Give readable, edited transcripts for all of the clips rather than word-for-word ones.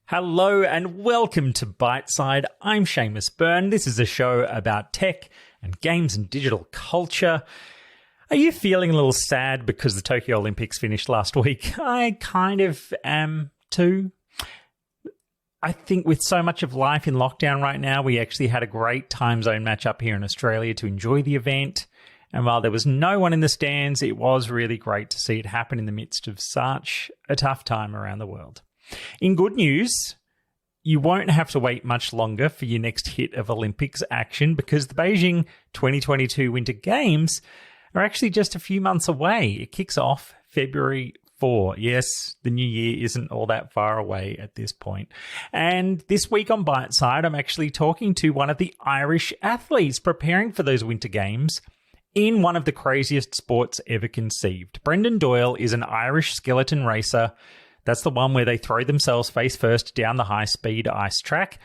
Hello and welcome to Byteside. I'm Seamus Byrne. This is a show about tech and games and digital culture. Are you feeling a little sad because the Tokyo Olympics finished last week? I kind of am too. I think with so much of life in lockdown right now, we actually had a great time zone match up here in Australia to enjoy the event. And while there was no one in the stands, it was really great to see it happen in the midst of such a tough time around the world. In good news, you won't have to wait much longer for your next hit of Olympics action because the Beijing 2022 Winter Games are actually just a few months away. It kicks off February 4. Yes, the new year isn't all that far away at this point. And this week on Byteside, I'm actually talking to one of the Irish athletes preparing for those Winter Games in one of the craziest sports ever conceived. Brendan Doyle is an Irish skeleton racer. That's the one where they throw themselves face first down the high-speed ice track.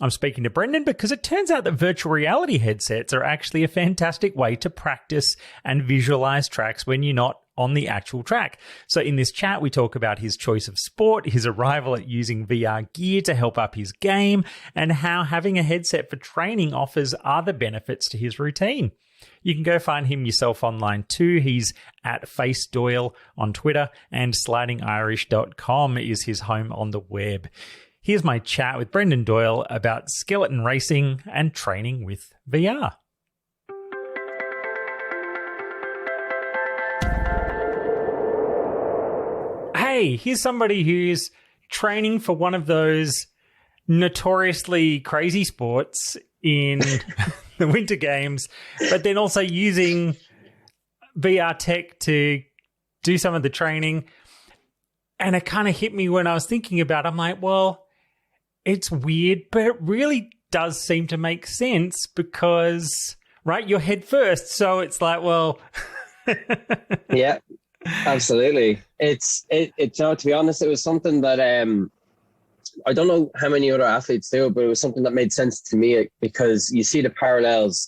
I'm speaking to Brendan because it turns out that virtual reality headsets are actually a fantastic way to practice and visualize tracks when you're not on the actual track. So in this chat, we talk about his choice of sport, his arrival at using VR gear to help up his game, and how having a headset for training offers other benefits to his routine. You can go find him yourself online too. He's at Face Doyle on Twitter, and slidingirish.com is his home on the web. Here's my chat with Brendan Doyle about skeleton racing and training with VR. Hey, here's somebody who's training for one of those notoriously crazy sports in the Winter Games, but then also using VR tech to do some of the training. And it kind of hit me when I was thinking about it. I'm like, well, it's weird, but it really does seem to make sense because, right, you're head first. So it's like, well... Yeah, absolutely. It's no, to be honest, it was something that I don't know how many other athletes do, but it was something that made sense to me because you see the parallels.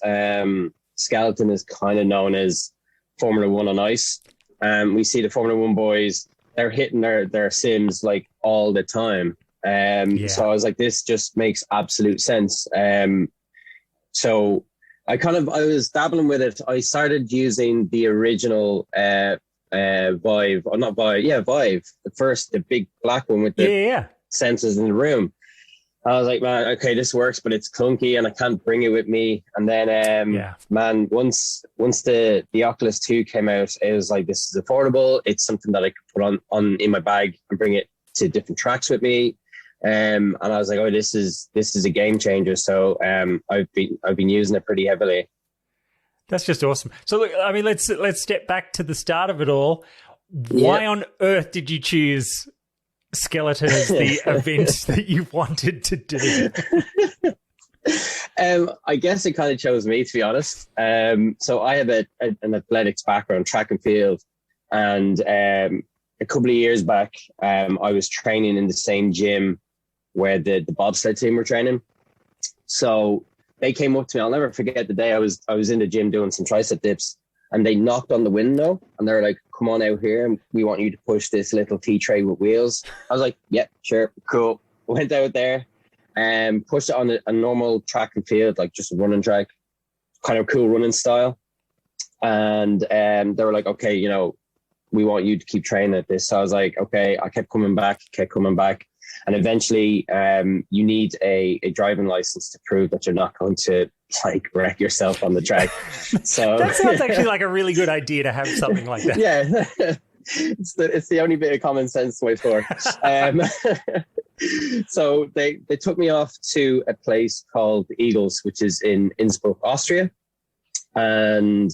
Skeleton is kind of known as Formula One on ice. We see the Formula One boys, they're hitting their sims like all the time. So I was like, this just makes absolute sense. So I was dabbling with it. I started using the original Vive, or not Vive, Vive, the big black one with the sensors in the room. I was like, man, okay, this works, but it's clunky and I can't bring it with me. And then, man, once the Oculus 2 came out, it was like, this is affordable. It's something that I could put on in my bag and bring it to different tracks with me. And I was like, oh, this is a game changer. So I've been using it pretty heavily. That's just awesome. So look, I mean, let's step back to the start of it all. Why on earth did you choose skeleton as the event that you wanted to do? I guess it kind of chose me, to be honest. So I have an athletics background, track and field, and a couple of years back, I was training in the same gym where the bobsled team were training. So they came up to me. I'll never forget the day I was in the gym doing some tricep dips, and they knocked on the window and they're like, come on out here and we want you to push this little tea tray with wheels. I was like, yeah, sure, cool. Went out there and pushed it on a normal track and field, like just a running track, kind of cool running style. And they were like, okay, we want you to keep training at this. So I was like, okay, I kept coming back. And eventually you need a driving license to prove that you're not going to wreck yourself on the track. So that sounds actually like a really good idea to have something like that. Yeah, it's the only bit of common sense way forward. So they took me off to a place called Eagles, which is in Innsbruck, Austria. And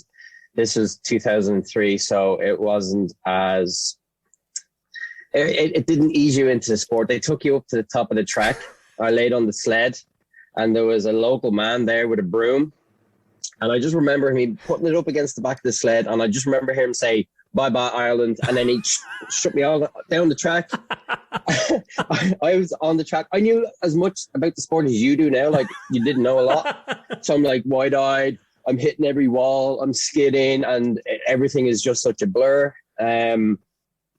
this was 2003, so it wasn't as... It didn't ease you into the sport. They took you up to the top of the track. I laid on the sled, and there was a local man there with a broom. And I just remember him putting it up against the back of the sled, and I just remember him say, "Bye-bye, Ireland," and then he shut me all down the track. I was on the track. I knew as much about the sport as you do now. Like, you didn't know a lot. So I'm like wide-eyed. I'm hitting every wall. I'm skidding, and everything is just such a blur.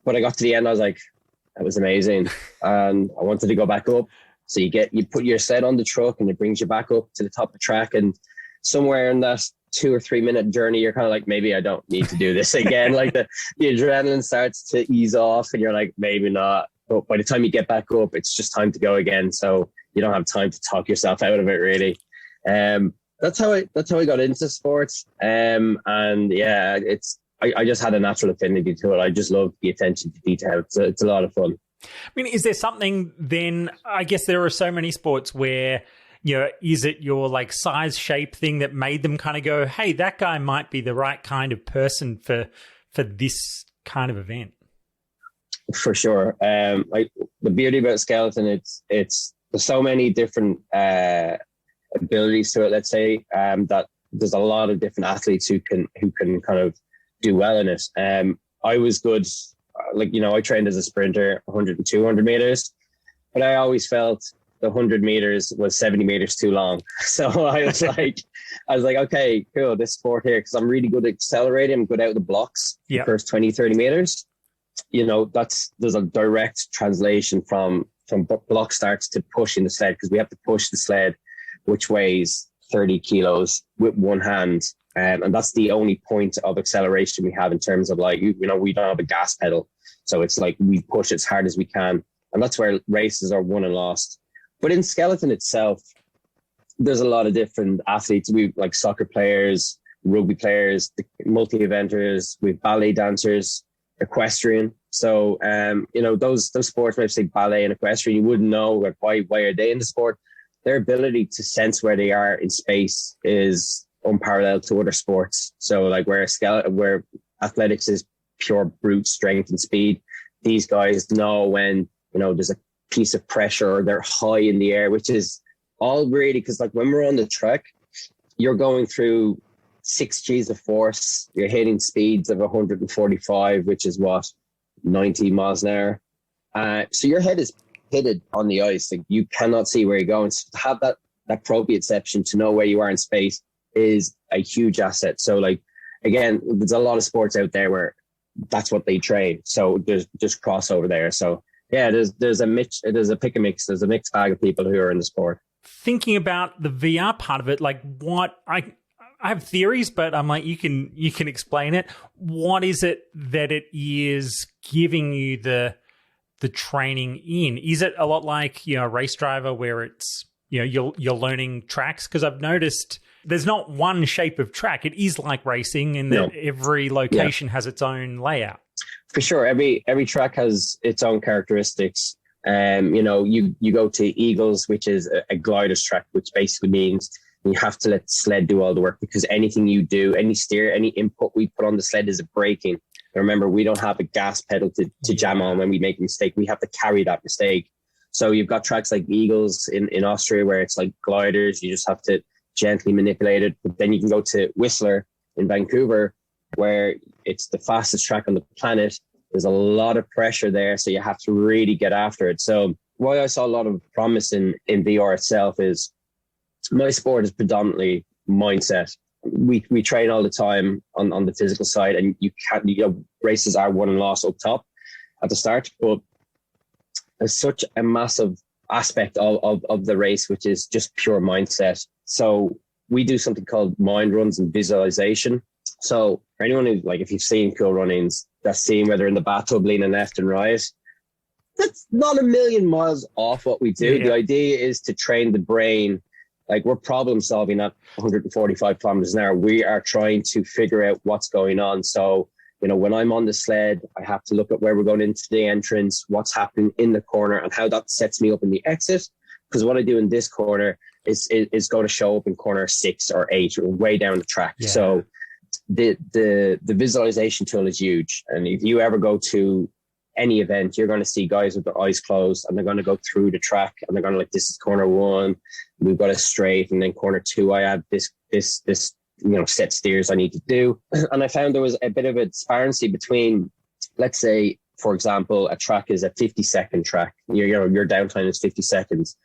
But I got to the end, I was like, that was amazing. And I wanted to go back up. So you put your sled on the truck and it brings you back up to the top of the track. And somewhere in that 2 or 3 minute journey, you're kind of like, maybe I don't need to do this again. Like the adrenaline starts to ease off and you're like, maybe not. But by the time you get back up, it's just time to go again. So you don't have time to talk yourself out of it, really. That's how I got into sports. And yeah, I just had a natural affinity to it. I just love the attention to detail. It's a lot of fun. I mean, is there something then, I guess there are so many sports where, is it your like size shape thing that made them kind of go, hey, that guy might be the right kind of person for this kind of event? For sure. Like the beauty about skeleton, it's there's so many different abilities to it, let's say, that there's a lot of different athletes who can kind of do well in it. I was good, I trained as a sprinter, 100 and 200 meters, but I always felt the 100 meters was 70 meters too long. So I was like, okay, cool, this sport here, because I'm really good at accelerating, I'm good out of the blocks, the first 20, 30 meters. There's a direct translation from block starts to pushing the sled, because we have to push the sled, which weighs 30 kilos with one hand. And that's the only point of acceleration we have in terms of we don't have a gas pedal. So it's like we push as hard as we can. And that's where races are won and lost. But in skeleton itself, there's a lot of different athletes. We like soccer players, rugby players, multi-eventers, we have ballet dancers, equestrian. So, those sports, when I say ballet and equestrian, you wouldn't know like why are they in the sport. Their ability to sense where they are in space is unparalleled to other sports. So like where athletics is pure brute strength and speed, these guys know when, there's a piece of pressure or they're high in the air, which is all really, because like when we're on the trek, you're going through 6 G's of force, you're hitting speeds of 145, which is 90 miles an hour. So your head is pitted on the ice. Like you cannot see where you're going. So to have that proprioception to know where you are in space is a huge asset. So like, again, there's a lot of sports out there where that's what they train. So there's just crossover there. So yeah, there's a pick and mix. There's a mixed bag of people who are in the sport. Thinking about the VR part of it, like what I have theories, but I'm like, you can explain it. What is it that it is giving you the training in? Is it a lot like, a race driver where it's, you're learning tracks? Because I've noticed there's not one shape of track. It is like racing in that every location has its own layout. For sure. Every track has its own characteristics. You go to Eagles, which is a glider's track, which basically means you have to let the sled do all the work, because anything you do, any steer, any input we put on the sled is a braking. And remember, we don't have a gas pedal to jam on when we make a mistake. We have to carry that mistake. So you've got tracks like Eagles in Austria where it's like gliders. You just have to gently manipulate it. But then you can go to Whistler in Vancouver, where it's the fastest track on the planet. There's a lot of pressure there, so you have to really get after it. So why I saw a lot of promise in VR itself is my sport is predominantly mindset. We train all the time on the physical side, and races are won and lost up top at the start, but there's such a massive aspect of the race, which is just pure mindset. So we do something called mind runs and visualization. So for anyone who, like, if you've seen Cool Runnings, that scene where they're in the bathtub leaning left and right, that's not a million miles off what we do. Yeah. The idea is to train the brain. Like, we're problem solving at 145 kilometers an hour. We are trying to figure out what's going on. So, when I'm on the sled, I have to look at where we're going into the entrance, what's happening in the corner, and how that sets me up in the exit. Because what I do in this corner is going to show up in corner 6 or 8 or way down the track. Yeah. So the visualization tool is huge. And if you ever go to any event, you're going to see guys with their eyes closed, and they're going to go through the track, and they're going to, like, this is corner 1, we've got a straight, and then corner 2, I add this set steers I need to do. And I found there was a bit of a disparity between, let's say, for example, a track is a 50-second track. Your downtime is 50 seconds.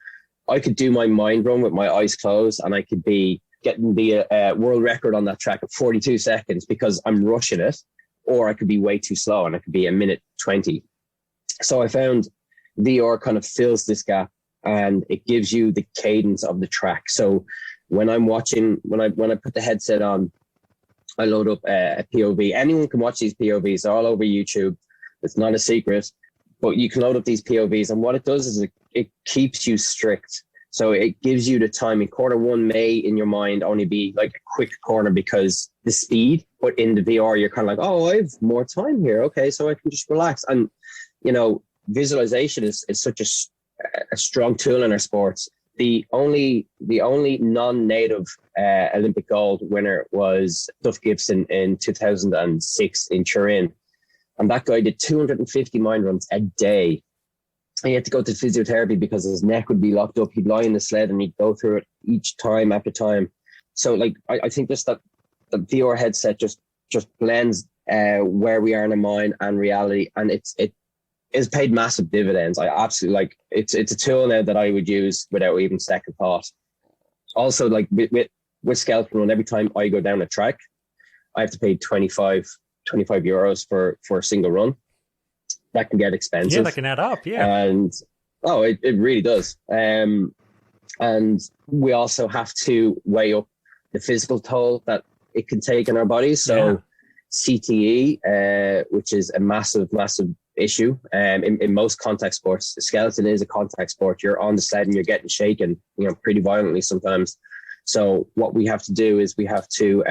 I could do my mind run with my eyes closed, and I could be getting the world record on that track at 42 seconds because I'm rushing it. Or I could be way too slow, and I could be 1 minute 20. So I found VR kind of fills this gap, and it gives you the cadence of the track. So when I'm watching, when I put the headset on, I load up a POV. Anyone can watch these POVs. They're all over YouTube. It's not a secret, but you can load up these POVs. And what it does is it keeps you strict. So it gives you the time. In corner one may in your mind only be like a quick corner because the speed, but in the VR, you're kind of like, oh, I have more time here. Okay, so I can just relax. And, you know, visualization is such a strong tool in our sports. The only non-native Olympic gold winner was Duff Gibson in 2006 in Turin. And that guy did 250 mind runs a day. He had to go to physiotherapy because his neck would be locked up. He'd lie in the sled and he'd go through it each time after time. So like, I think just that the VR headset just blends where we are in our mind and reality. And it has paid massive dividends. I absolutely like it's a tool now that I would use without even second thought. Also, like with Skeleton Run, every time I go down a track, I have to pay 25 euros for a single run. That can get expensive. Yeah, that can add up. Yeah, and it really does. And we also have to weigh up the physical toll that it can take in our bodies. So CTE, which is a massive issue. In most contact sports, skeleton is a contact sport. You're on the sled and you're getting shaken, pretty violently sometimes. So what we have to do is we have to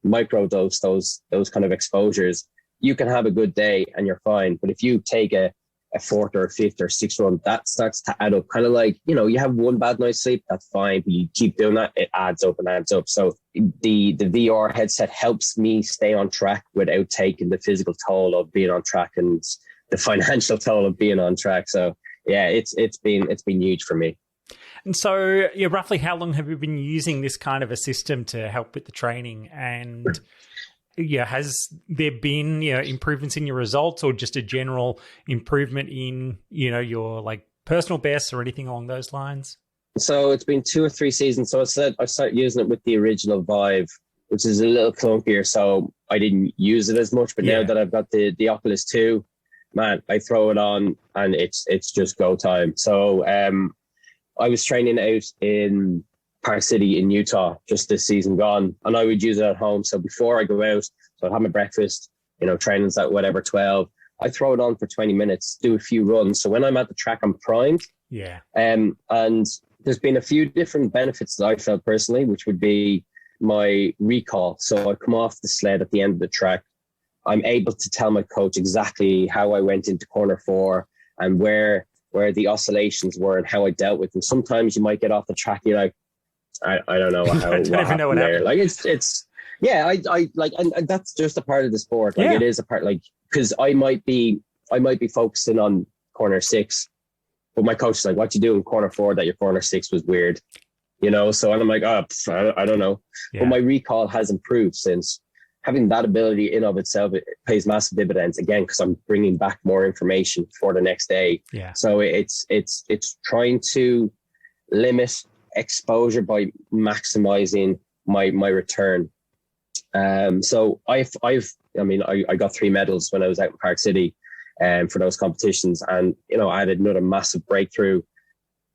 microdose those kind of exposures. You can have a good day and you're fine, but if you take a fourth or a fifth or sixth run, that starts to add up. Kind of like, you have one bad night's sleep, that's fine, but you keep doing that, it adds up and adds up. So the VR headset helps me stay on track without taking the physical toll of being on track and the financial toll of being on track. So yeah, it's been huge for me. And so, roughly how long have you been using this kind of a system to help with the training? And has there been improvements in your results, or just a general improvement in your like personal bests or anything along those lines? So it's been 2 or 3 seasons. So I started using it with the original Vive, which is a little clunkier, so I didn't use it as much. But now that I've got the Oculus 2, man, I throw it on and it's just go time. So I was training out in Park City in Utah just this season gone, and I would use it at home. So before I go out, so I'd have my breakfast, training's at whatever, 12. I throw it on for 20 minutes, do a few runs. So when I'm at the track, I'm primed. Yeah. And there's been a few different benefits that I felt personally, which would be my recall. So I come off the sled at the end of the track. I'm able to tell my coach exactly how I went into corner 4 and where the oscillations were and how I dealt with them. Sometimes you might get off the track, you're like, I don't know how. I don't even know what happened. Like it's yeah. I like, and that's just a part of the sport. Like it is a part. Like because I might be focusing on corner 6, but my coach is like, "What you do in corner 4? That your corner 6 was weird." So I'm like, I don't know. Yeah. But my recall has improved since. Having that ability in of itself, it pays massive dividends again because I'm bringing back more information for the next day. Yeah. So it's trying to limit exposure by maximizing my return. So I got 3 medals when I was out in Park City for those competitions, and I had another massive breakthrough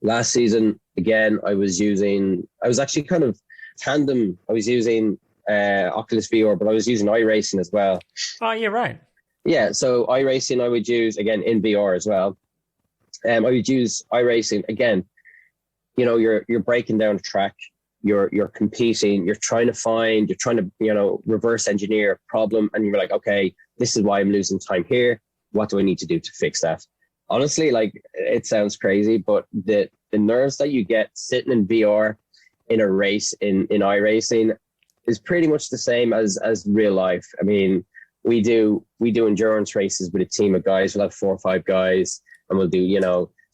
last season. Again, I was actually kind of tandem. I was using Oculus VR, but I was using iRacing as well. Oh, yeah, right. Yeah, so iRacing I would use again in VR as well. I would use iRacing again. You're breaking down a track, you're competing, you're trying to reverse engineer a problem, and you're like, okay, this is why I'm losing time here. What do I need to do to fix that? Honestly, like, it sounds crazy, but the nerves that you get sitting in VR in a race in iRacing is pretty much the same as real life. I mean, we do endurance races with a team of guys. We'll have 4 or 5 guys, and we'll do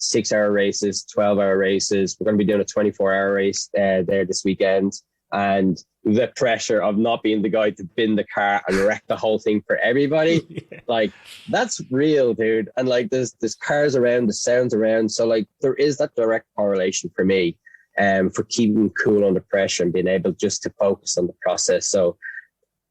6-hour races, 12-hour races. We're going to be doing a 24-hour race there this weekend, and the pressure of not being the guy to bin the car and wreck the whole thing for everybody, like, that's real, dude. And like, there's cars around, the sounds around, so like there is that direct correlation for me. For keeping cool under pressure and being able just to focus on the process. So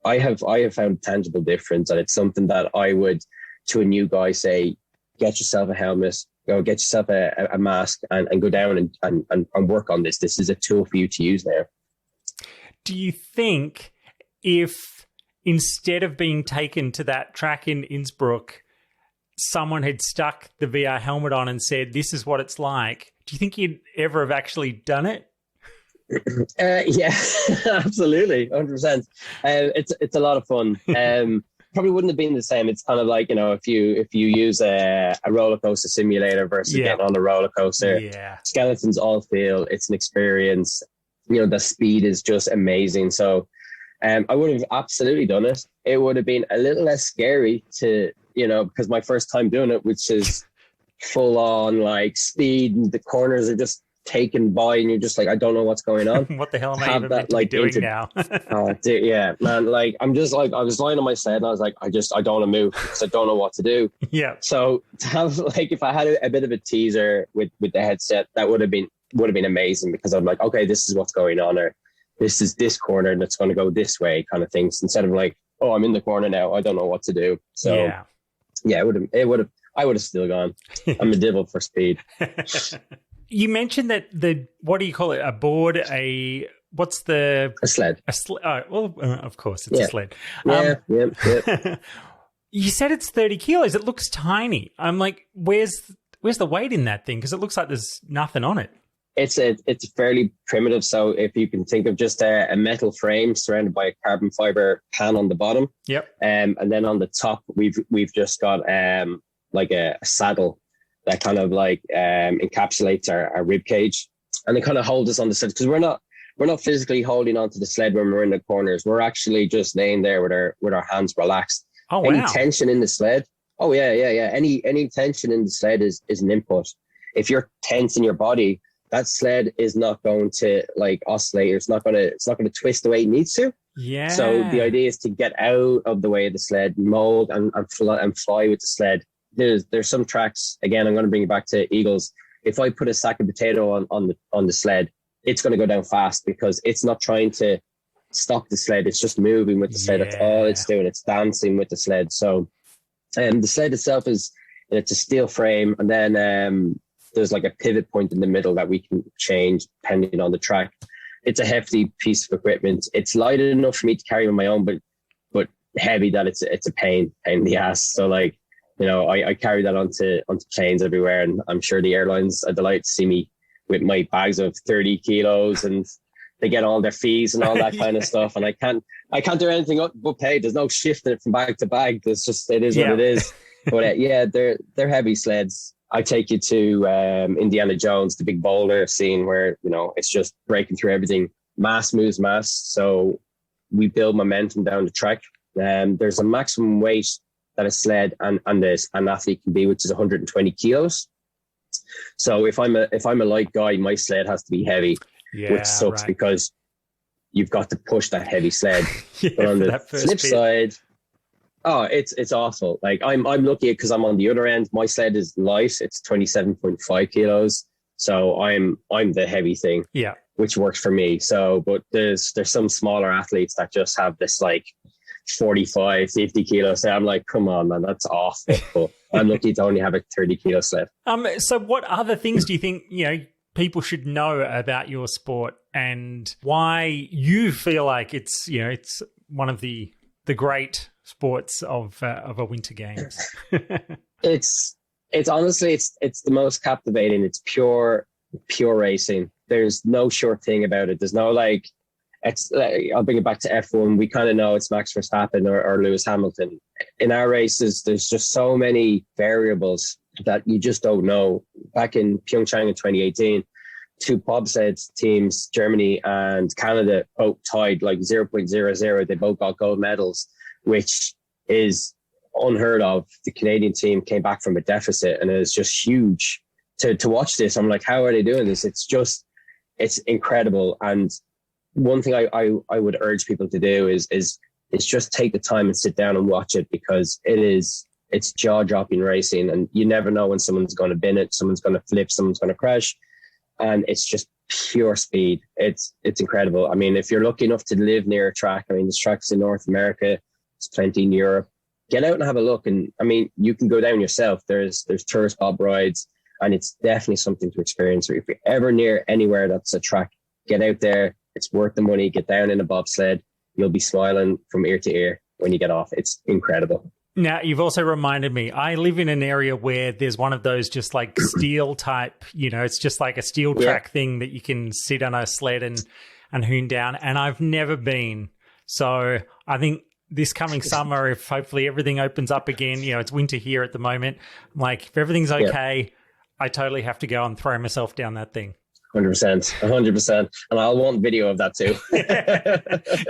I have found a tangible difference, and it's something that I would to a new guy, say, get yourself a helmet, go get yourself a mask and go down and work on this. This is a tool for you to use there. Do you think if instead of being taken to that track in Innsbruck, someone had stuck the VR helmet on and said, this is what it's like, do you think you'd ever have actually done it? Yeah, absolutely. 100%. It's a lot of fun. Probably wouldn't have been the same. It's kind of like, if you use a roller coaster simulator versus getting on a roller coaster, skeletons all feel it's an experience. The speed is just amazing. So I would have absolutely done it. It would have been a little less scary to, because my first time doing it, which is full on like speed and the corners are just taken by and you're just like, I don't know what's going on. What the hell am I even meant to be doing now? Oh, dude, yeah, man. Like, I'm just like, I was lying on my sled and I was like, I don't want to move because I don't know what to do. Yeah. So to have, like, if I had a bit of a teaser with the headset, that would have been amazing, because I'm like, okay, this is what's going on, or this is this corner and it's going to go this way kind of things, instead of like, oh, I'm in the corner now, I don't know what to do. So yeah, I would have still gone. I'm a devil for speed. You mentioned that what do you call it? A board, a sled. Of course, it's a sled. Yeah. You said it's 30 kilos. It looks tiny. I'm like, where's the weight in that thing? Because it looks like there's nothing on it. It's fairly primitive. So if you can think of just a metal frame surrounded by a carbon fiber pan on the bottom. Yep. And then on the top, we've just got like a saddle that kind of like encapsulates our rib cage, and it kind of holds us on the sled, because we're not physically holding onto the sled when we're in the corners. We're actually just laying there with our hands relaxed. Oh, wow. Any tension in the sled. Oh yeah. Any tension in the sled is an input. If you're tense in your body, that sled is not going to like oscillate. It's not going to twist the way it needs to. Yeah. So the idea is to get out of the way of the sled, mold and fly with the sled. There's some tracks, again, I'm going to bring it back to Eagles. If I put a sack of potato on the sled, it's going to go down fast, because it's not trying to stop the sled. It's just moving with the sled. That's all it's doing. It's dancing with the sled. So the sled itself it's a steel frame, and then there's like a pivot point in the middle that we can change depending on the track. It's a hefty piece of equipment. It's light enough for me to carry on my own, but heavy that it's a pain in the ass. So like, I carry that onto planes everywhere, and I'm sure the airlines are delighted to see me with my bags of 30 kilos, and they get all their fees and all that kind of stuff. And I can't do anything but pay. There's no shifting it from bag to bag. It is what it is. But they're heavy sleds. I take you to Indiana Jones, the big boulder scene where, it's just breaking through everything. Mass moves mass. So we build momentum down the track. There's a maximum weight that a sled and an athlete can be, which is 120 kilos. So if I'm a light guy, my sled has to be heavy, which sucks because you've got to push that heavy sled. But on the flip side, it's awful. Like I'm lucky because I'm on the other end. My sled is light; it's 27.5 kilos, so I'm the heavy thing. Yeah, which works for me. So, but there's some smaller athletes that just have this like 45, 50 kilos. So I'm like, come on, man, that's awful. But I'm lucky to only have a 30 kilo sled. So what other things do you think, people should know about your sport, and why you feel like it's one of the great sports of a winter games? It's honestly, it's the most captivating. It's pure racing. There's no short thing about it. There's no like, I'll bring it back to F1. We kind of know it's Max Verstappen or Lewis Hamilton. In our races, there's just so many variables that you just don't know. Back in Pyeongchang in 2018, two bobsled teams, Germany and Canada, both tied like 0.00. They both got gold medals, which is unheard of. The Canadian team came back from a deficit, and it was just huge to watch this. I'm like, how are they doing this? It's incredible. And one thing I would urge people to do is just take the time and sit down and watch it, because it's jaw-dropping racing, and you never know when someone's going to bin it, someone's going to flip, someone's going to crash, and it's just pure speed. It's incredible. I mean, if you're lucky enough to live near a track, I mean, there's tracks in North America, there's plenty in Europe. get out and have a look. And I mean, you can go down yourself. There's tourist bob rides, and it's definitely something to experience. If you're ever near anywhere that's a track, get out there. It's worth the money. Get down in a bobsled. You'll be smiling from ear to ear when you get off. It's incredible. Now, you've also reminded me, I live in an area where there's one of those just like steel type, it's just like a steel track thing that you can sit on a sled and hoon down. And I've never been. So I think this coming summer, if hopefully everything opens up again, it's winter here at the moment. Like, if everything's okay, I totally have to go and throw myself down that thing. 100%. And I'll want video of that too.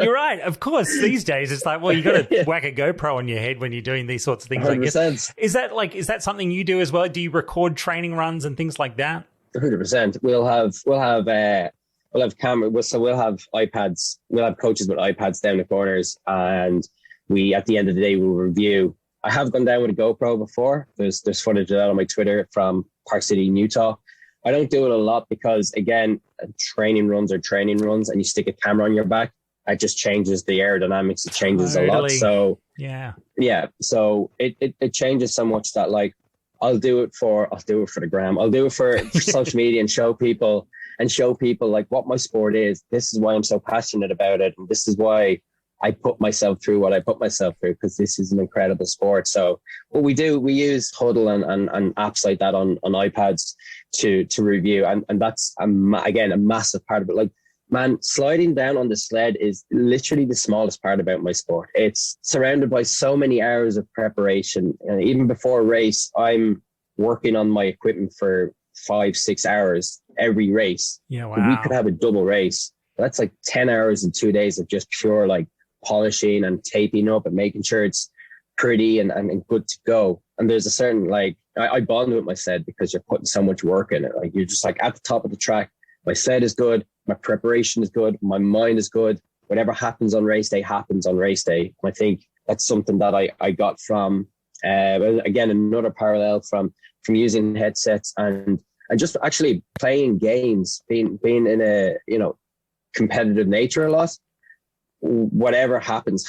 You're right. Of course, these days it's like, well, you got to whack a GoPro on your head when you're doing these sorts of things. 100%. I guess. Is that something you do as well? Do you record training runs and things like that? 100%. We'll have cameras. So we'll have iPads. We'll have coaches with iPads down the corners, and we, at the end of the day, we'll review. I have gone down with a GoPro before. There's footage of that on my Twitter from Park City in Utah. I don't do it a lot because, again, training runs are training runs, and you stick a camera on your back, it just changes the aerodynamics. It changes a lot. So yeah. So it changes so much that, like, I'll do it for the gram. I'll do it for social media and show people like what my sport is. This is why I'm so passionate about it, and this is why I put myself through what I put myself through, because this is an incredible sport. So what we do, we use Huddle and apps like that on iPads to review. And that's, again, a massive part of it. Like, man, sliding down on the sled is literally the smallest part about my sport. It's surrounded by so many hours of preparation. And even before a race, I'm working on my equipment for 5-6 hours every race. Yeah, wow. We could have a double race. That's like 10 hours in 2 days of just pure, like, polishing and taping up and making sure it's pretty and good to go. And there's a certain, like, I bond with my sled because you're putting so much work in it. Like, you're just like at the top of the track. My sled is good. My preparation is good. My mind is good. Whatever happens on race day happens on race day. And I think that's something that I got from, again, another parallel from using headsets and just actually playing games, being in a, competitive nature a lot. Whatever happens.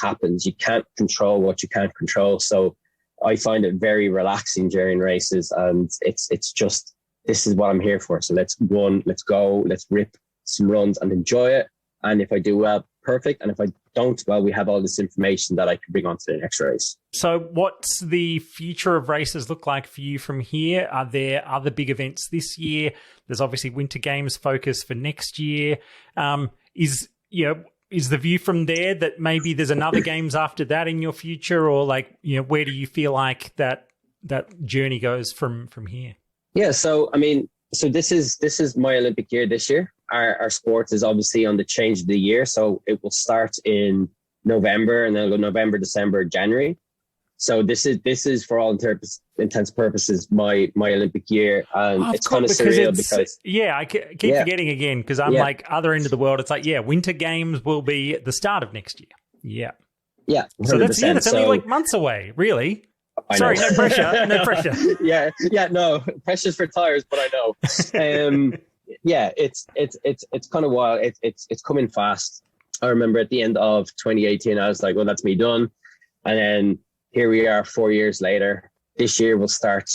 You can't control what you can't control. So I find it very relaxing during races, and it's just, this is what I'm here for. So let's go, let's rip some runs and enjoy it. And if I do well, perfect. And if I don't, well, we have all this information that I can bring on to the next race. So what's the future of races look like for you from here? Are there other big events this year? There's obviously Winter Games focus for next year. Is the view from there that maybe there's another games after that in your future, or where do you feel like that journey goes from here? Yeah. So, I mean, this is my Olympic year this year. Our sport is obviously on the change of the year. So it will start in November, and then it'll go November, December, January. So this is for all intents and purposes my Olympic year, and it's kind of surreal because I keep forgetting again because I'm like other end of the world. It's like Winter Games will be at the start of next year. Yeah. 100%. So that's only like months away, really. Sorry, no pressure. No pressure. No pressure's for tires, but I know. It's kind of wild. It's coming fast. I remember at the end of 2018, I was like, well, that's me done, and then here we are 4 years later. This year will start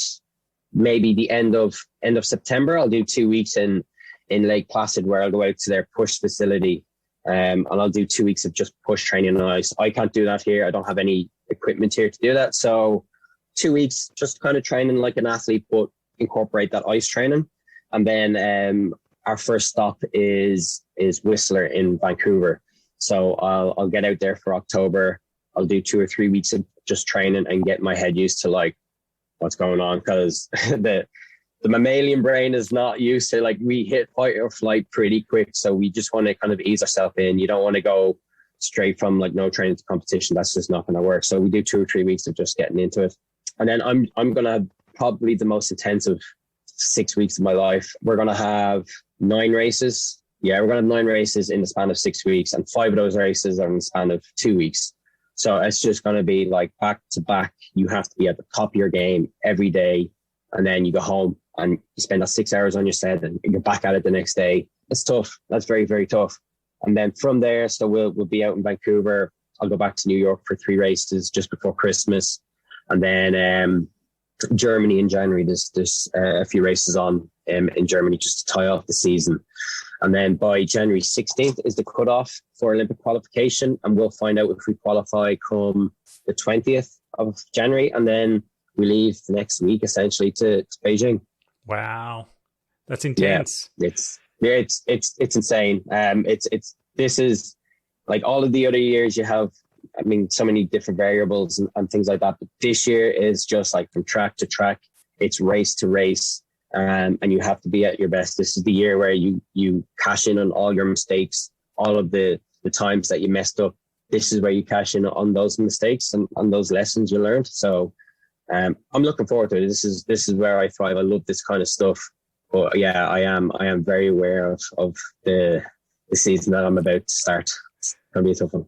maybe the end of September. I'll do 2 weeks in Lake Placid, where I'll go out to their push facility, and I'll do 2 weeks of just push training on ice. I can't do that here. I don't have any equipment here to do that. So 2 weeks just kind of training like an athlete, but incorporate that ice training. And then our first stop is Whistler in Vancouver. So I'll get out there for October. I'll do 2 or 3 weeks of just training and get my head used to like what's going on, because the mammalian brain is not used to, like, we hit fight or flight pretty quick. So we just want to kind of ease ourselves in. You don't want to go straight from like no training to competition. That's just not going to work. So we do 2 or 3 weeks of just getting into it. And then I'm going to have probably the most intensive 6 weeks of my life. We're going to have 9 races. Yeah, we're going to have 9 races in the span of 6 weeks, and 5 of those races are in the span of 2 weeks. So it's just going to be like back to back. You have to be at the top of your game every day. And then you go home and you spend that 6 hours on your set and you're back at it the next day. It's tough. That's very, very tough. And then from there, so we'll be out in Vancouver. I'll go back to New York for 3 races just before Christmas. And then Germany in January, there's a few races on in Germany just to tie off the season. And then by January 16th is the cutoff for Olympic qualification. And we'll find out if we qualify come the 20th of January. And then we leave the next week essentially to Beijing. Wow. That's intense. Yeah, it's insane. This is like all of the other years you have, I mean, so many different variables and things like that. But this year is just like from track to track. It's race to race. And you have to be at your best. This is the year where you cash in on all your mistakes, all of the times that you messed up. This is where you cash in on those mistakes and on those lessons you learned. So I'm looking forward to it. This is where I thrive. I love this kind of stuff. But yeah, I am very aware of the season that I'm about to start. It's gonna be a tough one.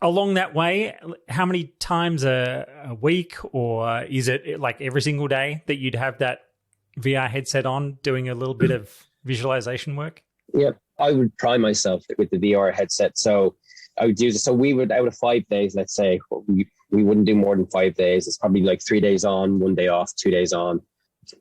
Along that way, how many times a week, or is it like every single day that you'd have that VR headset on doing a little bit of visualization work? Yeah, I would prime myself with the VR headset. So I would use it. So we would, out of 5 days, let's say, we wouldn't do more than 5 days. It's probably like 3 days on, 1 day off, 2 days on.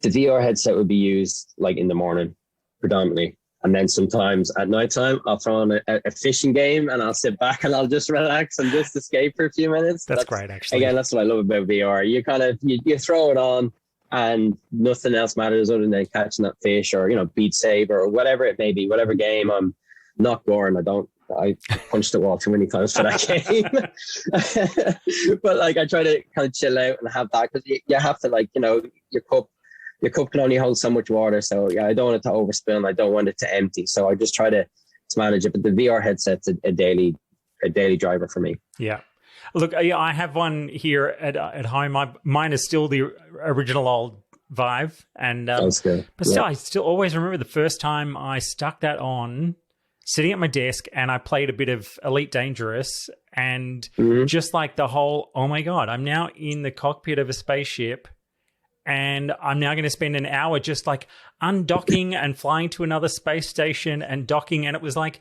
The VR headset would be used like in the morning predominantly. And then sometimes at nighttime, I'll throw on a fishing game and I'll sit back and I'll just relax and just escape for a few minutes. That's great, actually. Again, that's what I love about VR. You kind of, you throw it on and nothing else matters other than catching that fish or, Beatsaber or whatever it may be, whatever game. I'm not boring. I punched the wall too many times for that game. But like, I try to kind of chill out and have that because you have to your cup can only hold so much water. So yeah, I don't want it to overspill. I don't want it to empty. So I just try to manage it. But the VR headset's a daily driver for me. Yeah. Look, I have one here at home. Mine is still the original old Vive. And that's good. But still, I still always remember the first time I stuck that on, sitting at my desk, and I played a bit of Elite Dangerous, and just like the whole, oh my God, I'm now in the cockpit of a spaceship, and I'm now going to spend an hour just like undocking and flying to another space station and docking. And it was like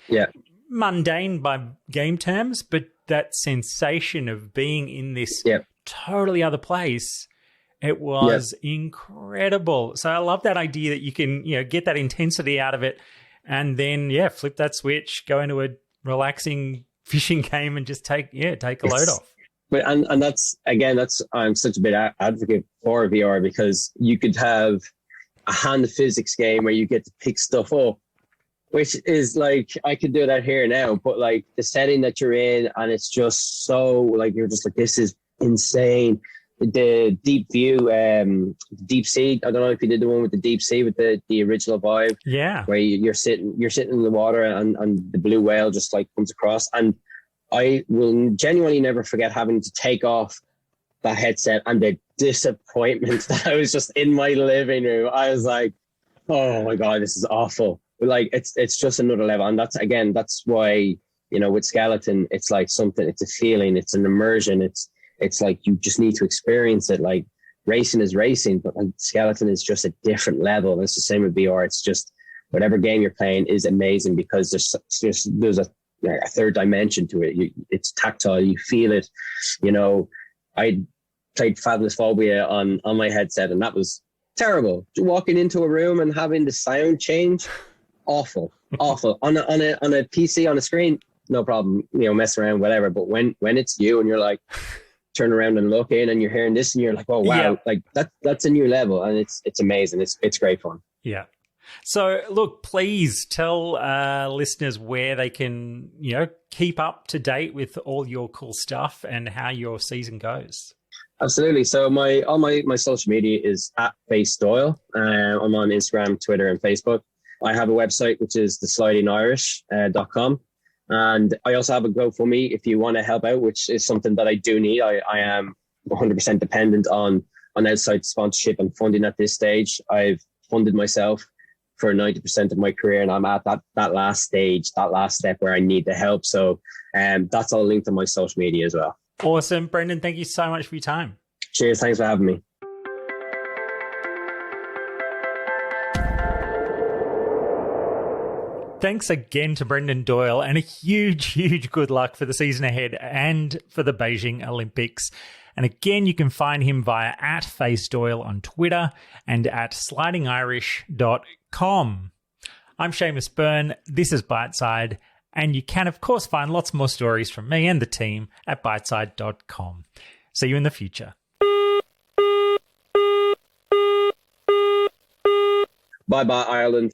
mundane by game terms, but that sensation of being in this totally other place, it was incredible. So I love that idea that you can, get that intensity out of it and then, flip that switch, go into a relaxing fishing game and just take a load off. But and that's I'm such a big advocate for VR because you could have a hand of physics game where you get to pick stuff up, which is like I could do that here now, but like the setting that you're in and it's just so like you're just like, this is insane. The deep view, deep sea. I don't know if you did the one with the deep sea with the original Vive. Yeah, where you're sitting in the water and the blue whale just like comes across. And I will genuinely never forget having to take off that headset and the disappointment that I was just in my living room. I was like, oh my God, this is awful. But like, it's just another level. And that's why, with Skeleton, it's like something, it's a feeling, it's an immersion. It's like, you just need to experience it. Like racing is racing, but like Skeleton is just a different level. And it's the same with VR. It's just whatever game you're playing is amazing because there's a third dimension to it. It's tactile. You feel it. I played Phasmophobia on my headset, and that was terrible. Walking into a room and having the sound change, awful. On a PC on a screen, no problem. Mess around, whatever. But when it's you and you're like, turn around and look in, and you're hearing this, and you're like, oh wow, like that's a new level, and it's amazing. It's great fun. Yeah. So, look, please tell listeners where they can, keep up to date with all your cool stuff and how your season goes. Absolutely. So, all my social media is at Doyle. I'm on Instagram, Twitter, and Facebook. I have a website which is theslidingirish.com, and I also have a GoFundMe if you want to help out, which is something that I do need. I am 100% dependent on outside sponsorship and funding at this stage. I've funded myself for 90% of my career, and I'm at that last stage, that last step where I need the help. So that's all linked to my social media as well. Awesome. Brendan, thank you so much for your time. Cheers. Thanks for having me. Thanks again to Brendan Doyle, and a huge good luck for the season ahead and for the Beijing Olympics. And again, you can find him via @FaceDoyle on Twitter and at slidingirish.com. I'm Seamus Byrne. This is Byteside. And you can, of course, find lots more stories from me and the team at byteside.com. See you in the future. Bye-bye, Ireland.